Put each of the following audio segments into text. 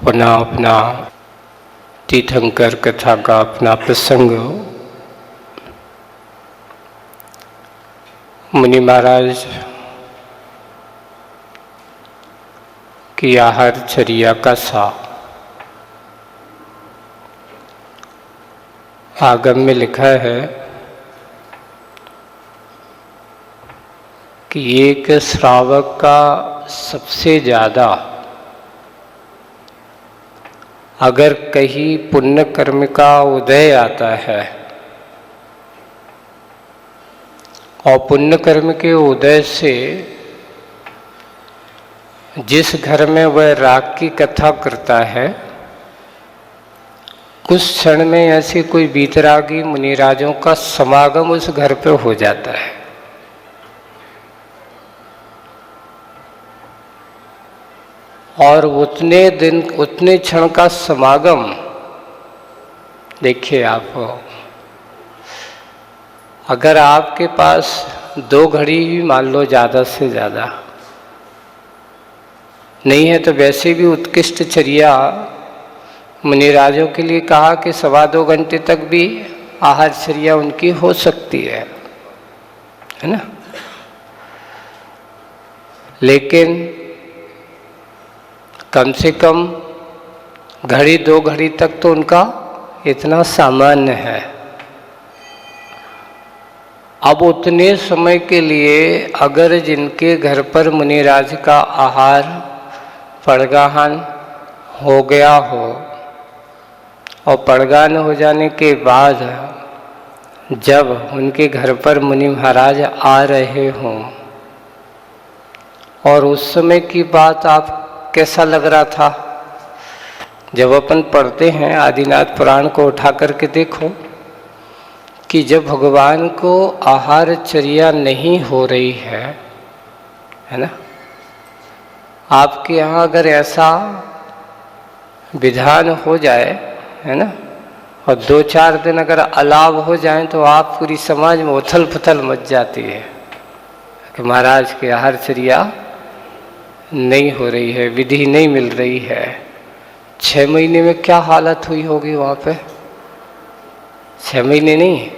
पुनः अपना तीर्थंकर कथा का अपना प्रसंग मुनि महाराज की आहारचर्या का सा आगम में लिखा है कि एक श्रावक का सबसे ज़्यादा अगर कहीं पुण्य कर्म का उदय आता है और पुण्य कर्म के उदय से जिस घर में वह राग की कथा करता है उस क्षण में ऐसे कोई वीतरागी मुनिराजों का समागम उस घर पर हो जाता है। और उतने दिन उतने क्षण का समागम देखिए आप, अगर आपके पास 2 घड़ी ही मान लो ज़्यादा से ज़्यादा नहीं है तो वैसे भी उत्कृष्ट चर्या मुनिराजों के लिए कहा कि 2.25 घंटे तक भी आहारचर्या उनकी हो सकती है ना। लेकिन कम से कम घड़ी 2 घड़ी तक तो उनका इतना सामान्य है। अब उतने समय के लिए अगर जिनके घर पर मुनिराज का आहार पड़गाहन हो गया हो और पड़गान हो जाने के बाद जब उनके घर पर मुनि महाराज आ रहे हों और उस समय की बात आप कैसा लग रहा था। जब अपन पढ़ते हैं आदिनाथ पुराण को उठा करके देखो कि जब भगवान को आहारचर्या नहीं हो रही है ना, आपके यहाँ अगर ऐसा विधान हो जाए है ना और 2-4 दिन अगर अलाव हो जाए तो आप पूरी समाज में उथल पुथल मच जाती है कि महाराज की आहारचर्या नहीं हो रही है, विधि नहीं मिल रही है। 6 महीने में क्या हालत हुई होगी वहाँ पे। 6 महीने नहीं,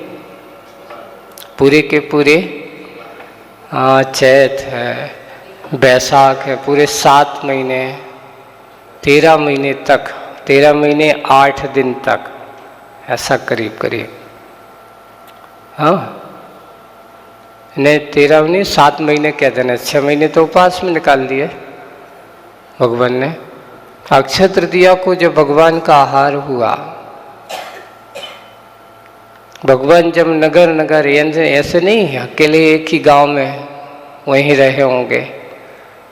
पूरे के पूरे चैत है, बैसाख है, पूरे 7 महीने 13 महीने तक, 13 महीने 8 दिन तक, ऐसा करीब करीब। हाँ नहीं 13 नहीं 7 महीने कह देना, 6 महीने तो उपवास में निकाल दिए भगवान ने। अक्षय तृतीया को जब भगवान का आहार हुआ, भगवान जब नगर नगर ऐसे नहीं है अकेले एक ही गांव में वहीं रहे होंगे,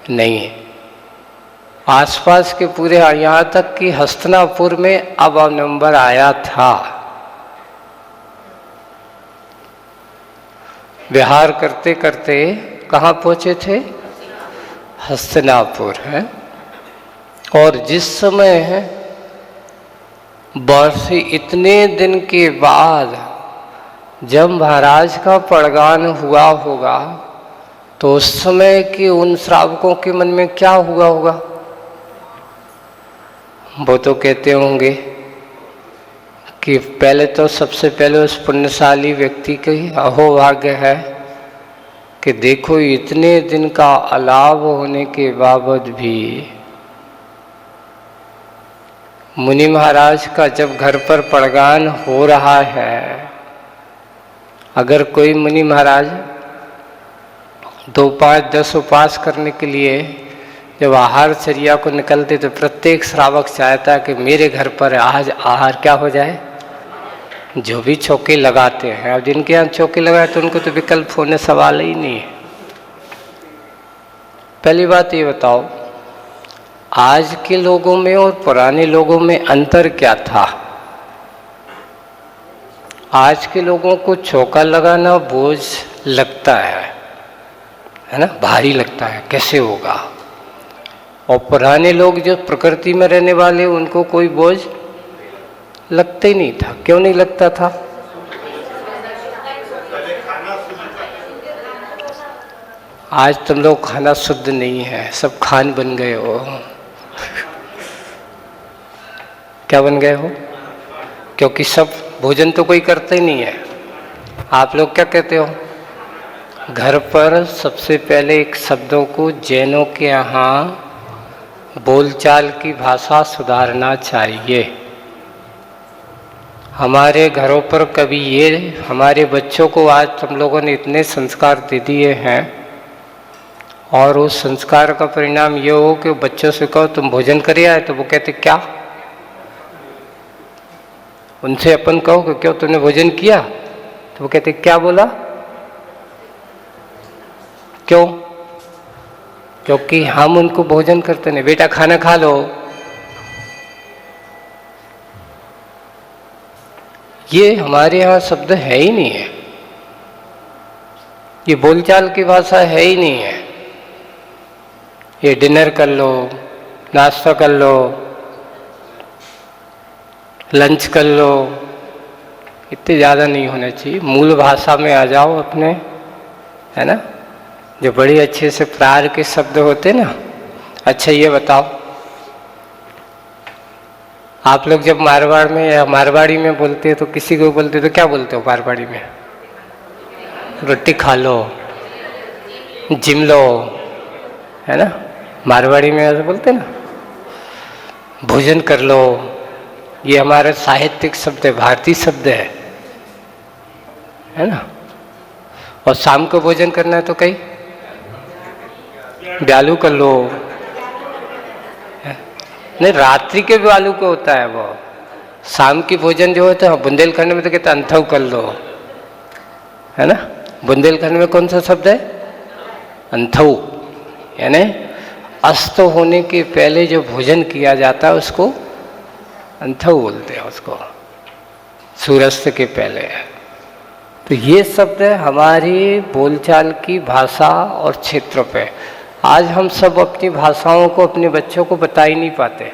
नहीं, आसपास के पूरे यहाँ तक कि हस्तिनापुर में अब नंबर आया था। विहार करते करते कहाँ पहुँचे थे, हस्तिनापुर है। और जिस समय है वर्ष इतने दिन के बाद जब महाराज का पड़गान हुआ होगा तो उस समय के उन श्रावकों के मन में क्या हुआ होगा। वो तो कहते होंगे कि पहले तो सबसे पहले उस पुण्यशाली व्यक्ति के अहोभाग्य है कि देखो इतने दिन का अलाव होने के बावजूद भी मुनि महाराज का जब घर पर पड़गान हो रहा है, अगर कोई मुनि महाराज 2, 5, 10 उपवास करने के लिए जब आहारचर्या को निकलते तो प्रत्येक श्रावक चाहता है कि मेरे घर पर आज आहार क्या हो जाए। जो भी चौके लगाते हैं, अब जिनके यहाँ चौके लगाए तो उनको तो विकल्प होने सवाल ही नहीं है। पहली बात ये बताओ, आज के लोगों में और पुराने लोगों में अंतर क्या था। आज के लोगों को चौका लगाना बोझ लगता है ना, भारी लगता है, कैसे होगा। और पुराने लोग जो प्रकृति में रहने वाले उनको कोई बोझ लगता ही नहीं था। क्यों नहीं लगता था। आज तुम लोग खाना शुद्ध नहीं है, सब खान बन गए हो। क्या बन गए हो? क्योंकि सब भोजन तो कोई करता ही नहीं है। आप लोग क्या कहते हो? घर पर सबसे पहले एक शब्दों को जैनों के यहाँ बोलचाल की भाषा सुधारना चाहिए। हमारे घरों पर कभी ये हमारे बच्चों को आज तुम लोगों ने इतने संस्कार दे दिए हैं, और उस संस्कार का परिणाम ये हो कि बच्चों से कहो तुम भोजन करे आए, तो वो कहते क्या? उनसे अपन कहो कि क्यों तुमने भोजन किया, तो वो कहते क्या बोला? क्यों? क्योंकि हम उनको भोजन करते नहीं। बेटा खाना खा लो, ये हमारे यहाँ शब्द है ही नहीं है, ये बोलचाल की भाषा है ही नहीं है। ये डिनर कर लो, नाश्ता कर लो, लंच कर लो, इतने ज़्यादा नहीं होने चाहिए। मूल भाषा में आ जाओ अपने, है ना, जो बड़ी अच्छे से प्रार के शब्द होते ना। अच्छा ये बताओ, आप लोग जब मारवाड़ में या मारवाड़ी में बोलते हो तो किसी को बोलते तो क्या बोलते हो मारवाड़ी में? रोटी खा लो, जिम लो, है ना, मारवाड़ी में ऐसे बोलते ना। भोजन कर लो, ये हमारा साहित्यिक शब्द है, भारतीय शब्द है ना। और शाम को भोजन करना है तो कहीं ब्यालू कर लो, नहीं रात्रि के ब्यालू को होता है वो। शाम की भोजन जो होता है बुंदेलखंड में तो कहते अंथव कर लो, है ना। बुंदेलखंड में कौन सा शब्द है? अंथव, यानी अस्त होने के पहले जो भोजन किया जाता है उसको अंथव बोलते हैं, उसको सूर्यास्त के पहले। तो ये शब्द है हमारी बोलचाल की भाषा और क्षेत्र पे। आज हम सब अपनी भाषाओं को अपने बच्चों को बता ही नहीं पाते।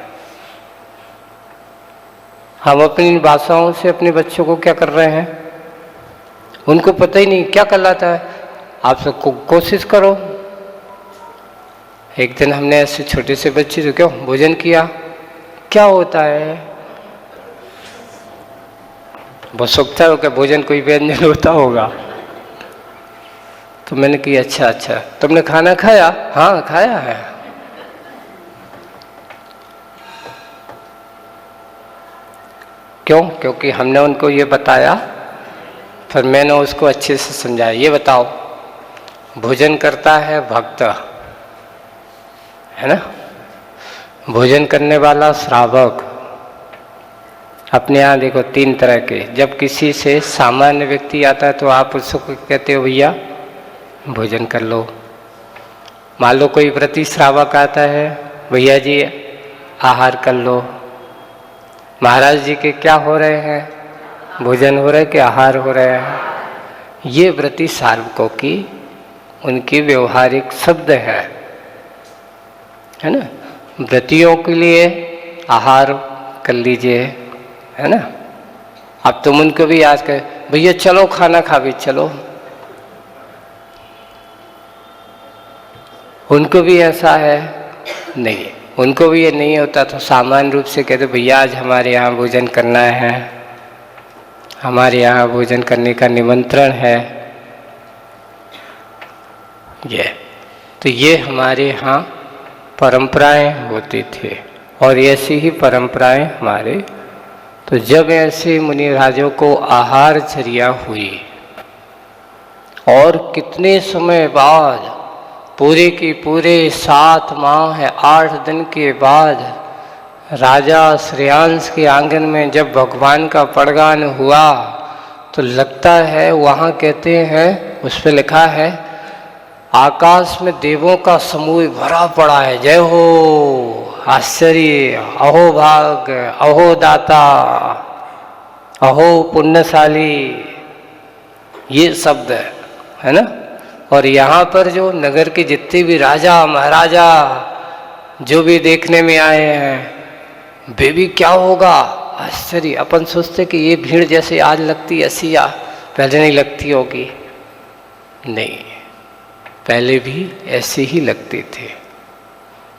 हम अपनी भाषाओं से अपने बच्चों को क्या कर रहे हैं, उनको पता ही नहीं क्या कहलाता है। आप सबको कोशिश करो। एक दिन हमने ऐसे छोटे से बच्चे से क्यों भोजन किया, क्या होता है? बहुत सोचता हो क्या भोजन कोई व्यंजन होता होगा। तो मैंने कहा अच्छा अच्छा, तुमने खाना खाया? हाँ खाया है। क्यों? क्योंकि हमने उनको ये बताया, फिर मैंने उसको अच्छे से समझाया। ये बताओ, भोजन करता है भक्त, है ना, भोजन करने वाला श्रावक। अपने यहाँ देखो तीन तरह के। जब किसी से सामान्य व्यक्ति आता है तो आप उसको कहते हो भैया भोजन कर लो। मान लो कोई व्रती श्रावक आता है, भैया जी आहार कर लो। महाराज जी के क्या हो रहे हैं, भोजन हो रहा है कि आहार हो रहे हैं। ये व्रती श्रावकों की उनकी व्यवहारिक शब्द है ना। व्रतियों के लिए आहार कर लीजिए, है ना। अब तुम उनको भी याद कर, भैया चलो खाना खा भी चलो। उनको भी ऐसा है नहीं, उनको भी ये नहीं होता तो सामान्य रूप से कहते भैया आज हमारे यहाँ भोजन करना है, हमारे यहाँ भोजन करने का निमंत्रण है। ये हमारे यहाँ परंपराएं होती थी, और ऐसी ही परंपराएं हमारे। तो जब ऐसे मुनि राजों को आहारचर्या हुई, और कितने समय बाद, पूरे की पूरे 7 माह 8 दिन के बाद राजा श्रेयांश के आंगन में जब भगवान का पड़गान हुआ, तो लगता है वहाँ कहते हैं, उस पर लिखा है आकाश में देवों का समूह भरा पड़ा है। जय हो, आश्चर्य, अहो भाग, अहो दाता, अहो पुण्यशाली, ये शब्द है ना। और यहाँ पर जो नगर के जितने भी राजा महाराजा जो भी देखने में आए हैं, वे भी क्या होगा आश्चर्य। अपन सोचते कि ये भीड़ जैसे आज लगती ऐसी या पहले नहीं लगती होगी, नहीं, पहले भी ऐसे ही लगते थे।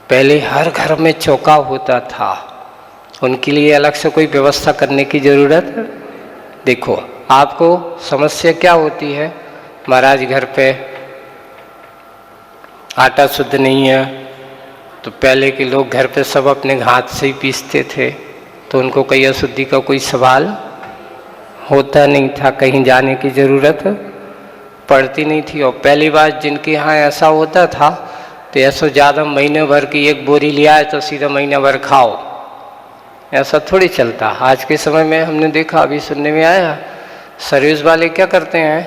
पहले हर घर में चौका होता था, उनके लिए अलग से कोई व्यवस्था करने की ज़रूरत। देखो आपको समस्या क्या होती है, महाराज घर पे आटा शुद्ध नहीं है, तो पहले के लोग घर पे सब अपने हाथ से ही पीसते थे, तो उनको कोई अशुद्धि का कोई सवाल होता नहीं था, कहीं जाने की ज़रूरत पड़ती नहीं थी। और पहली बात जिनके यहाँ ऐसा होता था तो ऐसा ज़्यादा महीने भर की एक बोरी लिया है तो सीधा महीना भर खाओ, ऐसा थोड़ी चलता। आज के समय में हमने देखा, अभी सुनने में आया, सर्विस वाले क्या करते हैं,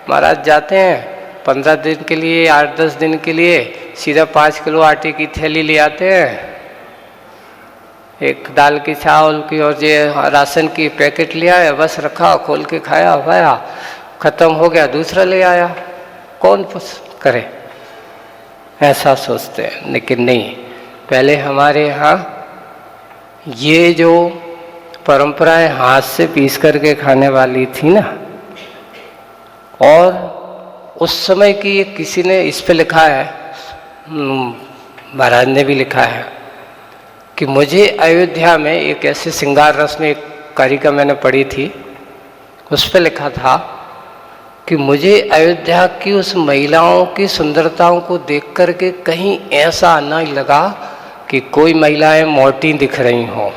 महाराज जाते हैं 15 दिन के लिए 8-10 दिन के लिए, सीधा 5 किलो आटे की थैली ले आते हैं, एक दाल की चावल की और ये राशन की पैकेट ले आया, बस रखा, खोल के खाया पाया, ख़त्म हो गया, दूसरा ले आया, कौन करे, ऐसा सोचते हैं। लेकिन नहीं, पहले हमारे यहाँ ये जो परंपराएं हाथ से पीस करके खाने वाली थी ना, और उस समय की ये किसी ने इस पे लिखा है, महाराज ने भी लिखा है कि मुझे अयोध्या में एक ऐसे श्रृंगार रस में एक कारिका मैंने पढ़ी थी, उस पे लिखा था कि मुझे अयोध्या की उस महिलाओं की सुंदरताओं को देख करके कहीं ऐसा न लगा कि कोई महिलाएं मोटी दिख रही हों।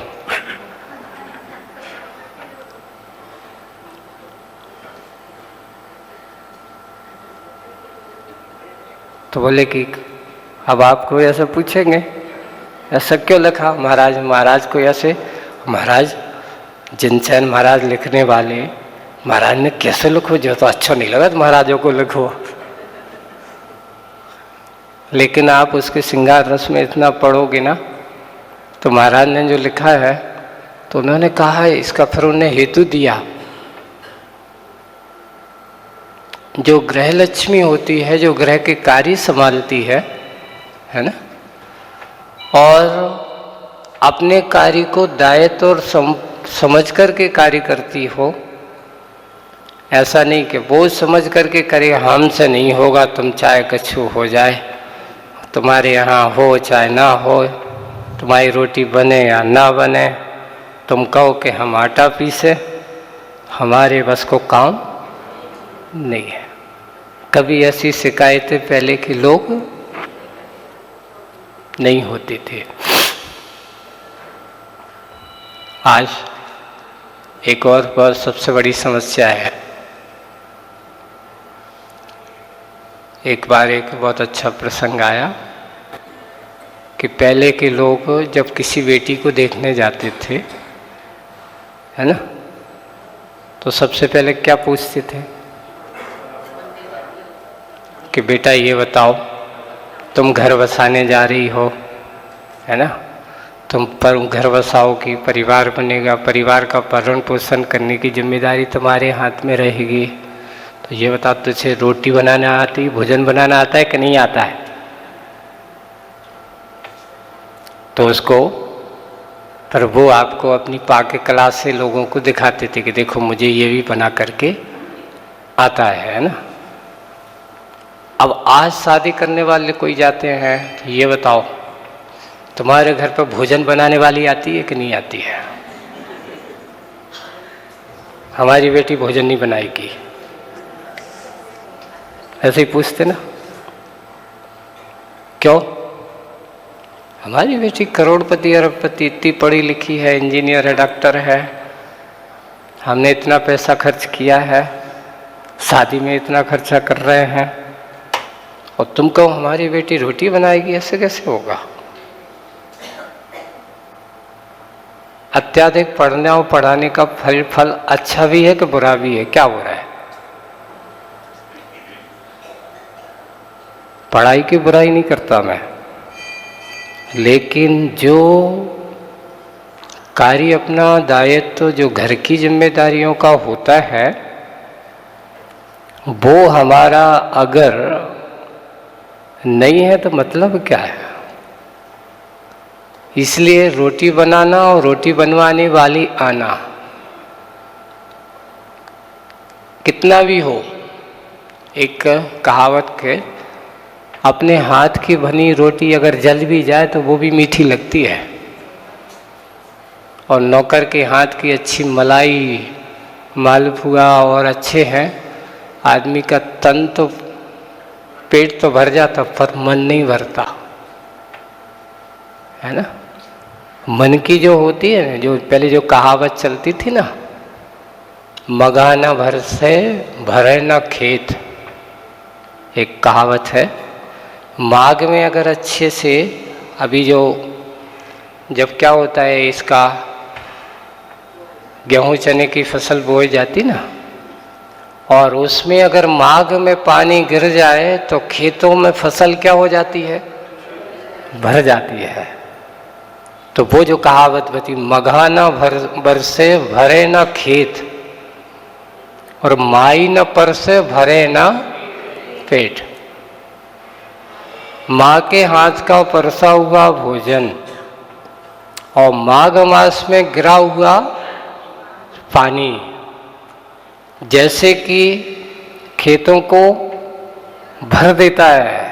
तो बोले कि अब आपको ऐसा पूछेंगे, ऐसा क्यों लिखा महाराज? महाराज को ऐसे, महाराज जिनसैन महाराज लिखने वाले, महाराज ने कैसे लिखो, जो तो अच्छा नहीं लगा तो महाराजों को लिखो। लेकिन आप उसके श्रृंगार रस में इतना पढ़ोगे ना, तो महाराज ने जो लिखा है, तो उन्होंने कहा है, इसका फिर उन्हें हेतु दिया, जो ग्रह लक्ष्मी होती है, जो ग्रह के कार्य संभालती है ना, और अपने कार्य को दायित्व और समझ करके कार्य करती हो, ऐसा नहीं कि वो समझ करके करे हमसे नहीं होगा, तुम चाहे कछु हो जाए, तुम्हारे यहाँ हो चाहे ना हो, तुम्हारी रोटी बने या ना बने, तुम कहो कि हम आटा पीसे, हमारे बस को काम नहीं है। कभी ऐसी शिकायतें पहले के लोग नहीं होते थे। आज एक और बहुत सबसे बड़ी समस्या है। एक बार एक बहुत अच्छा प्रसंग आया कि पहले के लोग जब किसी बेटी को देखने जाते थे, है ना, तो सबसे पहले क्या पूछते थे कि बेटा ये बताओ, तुम घर बसाने जा रही हो, है ना, तुम पर घर बसाओगी, परिवार बनेगा, परिवार का भरण पोषण करने की जिम्मेदारी तुम्हारे हाथ में रहेगी, तो ये बता तुझे रोटी बनाना आती, भोजन बनाना आता है कि नहीं आता है? तो उसको पर वो आपको अपनी पाके कला से लोगों को दिखाते थे कि देखो मुझे ये भी बना करके आता है ना। अब आज शादी करने वाले कोई जाते हैं, तो ये बताओ तुम्हारे घर पर भोजन बनाने वाली आती है कि नहीं आती है? हमारी बेटी भोजन नहीं बनाएगी, ऐसे ही पूछते ना। क्यों? हमारी बेटी करोड़पति अरबपति, इतनी पढ़ी लिखी है, इंजीनियर है, डॉक्टर है, हमने इतना पैसा खर्च किया है, शादी में इतना खर्चा कर रहे हैं, और तुम कहो हमारी बेटी रोटी बनाएगी, ऐसे कैसे होगा? अत्याधिक पढ़ने और पढ़ाने का फल अच्छा भी है कि बुरा भी है? क्या बुरा है? पढ़ाई की बुराई नहीं करता मैं, लेकिन जो कार्य अपना दायित्व जो घर की जिम्मेदारियों का होता है, वो हमारा अगर नहीं है तो मतलब क्या है? इसलिए रोटी बनाना और रोटी बनवाने वाली आना, कितना भी हो, एक कहावत के, अपने हाथ की बनी रोटी अगर जल भी जाए तो वो भी मीठी लगती है, और नौकर के हाथ की अच्छी मलाई, मालपुआ और अच्छे हैं, आदमी का तन तो, पेट तो भर जाता पर मन नहीं भरता, है ना। मन की जो होती है ना, जो पहले जो कहावत चलती थी ना, मगहा न भर से भरे न खेत, एक कहावत है। माघ में अगर अच्छे से, अभी जो जब क्या होता है, इसका गेहूं चने की फसल बोई जाती ना, और उसमें अगर माघ में पानी गिर जाए तो खेतों में फसल क्या हो जाती है, भर जाती है। तो वो जो कहावत बती, मगहा न बरसे भरे न खेत, और माई न परसे भरे न पेट। माँ के हाथ का परसा हुआ भोजन और माघ मास में गिरा हुआ पानी जैसे कि खेतों को भर देता है,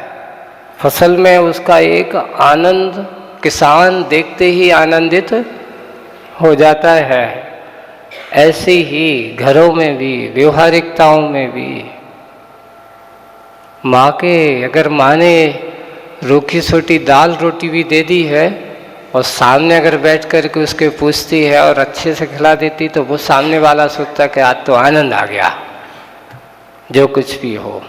फसल में उसका एक आनंद किसान देखते ही आनंदित हो जाता है। ऐसे ही घरों में भी, व्यवहारिकताओं में भी, माँ के, अगर माँ ने रूखी सूटी दाल रोटी भी दे दी है और सामने अगर बैठ कर के उसके पूछती है और अच्छे से खिला देती, तो वो सामने वाला सोचता कि आज तो आनंद आ गया, जो कुछ भी हो।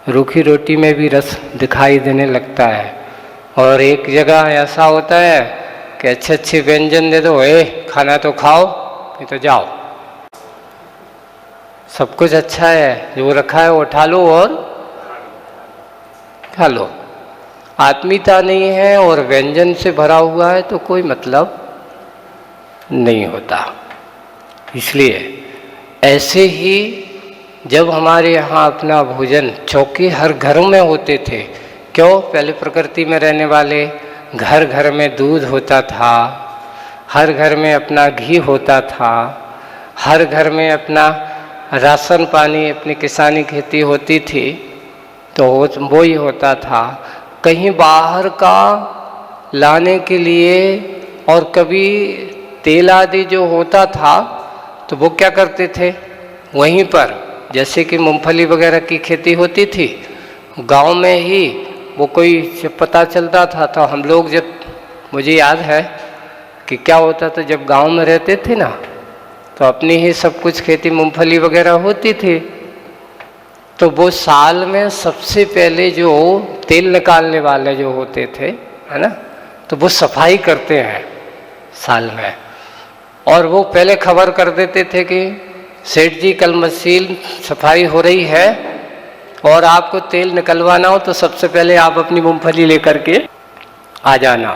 रूखी रोटी में भी रस दिखाई देने लगता है। और एक जगह ऐसा होता है कि अच्छे अच्छे व्यंजन दे दो, खाना तो खाओ, नहीं तो जाओ, सब कुछ अच्छा है, जो रखा है वो उठा लो और खा लो। आत्मीयता नहीं है और व्यंजन से भरा हुआ है तो कोई मतलब नहीं होता। इसलिए ऐसे ही जब हमारे यहाँ अपना भोजन, चौके हर घरों में होते थे, क्यों, पहले प्रकृति में रहने वाले, घर घर में दूध होता था, हर घर में अपना घी होता था, हर घर में अपना राशन पानी, अपनी किसानी खेती होती थी, तो वो ही होता था। कहीं बाहर का लाने के लिए, और कभी तेल आदि जो होता था तो वो क्या करते थे, वहीं पर, जैसे कि मूंगफली वगैरह की खेती होती थी गांव में ही, वो कोई जब पता चलता था तो हम लोग, जब मुझे याद है कि क्या होता था, जब गांव में रहते थे ना, तो अपनी ही सब कुछ खेती मूंगफली वगैरह होती थी, तो वो साल में सबसे पहले जो तेल निकालने वाले जो होते थे, है ना, तो वो सफाई करते हैं साल में, और वो पहले खबर कर देते थे कि सेठ जी कल मशीन सफाई हो रही है और आपको तेल निकलवाना हो तो सबसे पहले आप अपनी मूंगफली लेकर के आ जाना।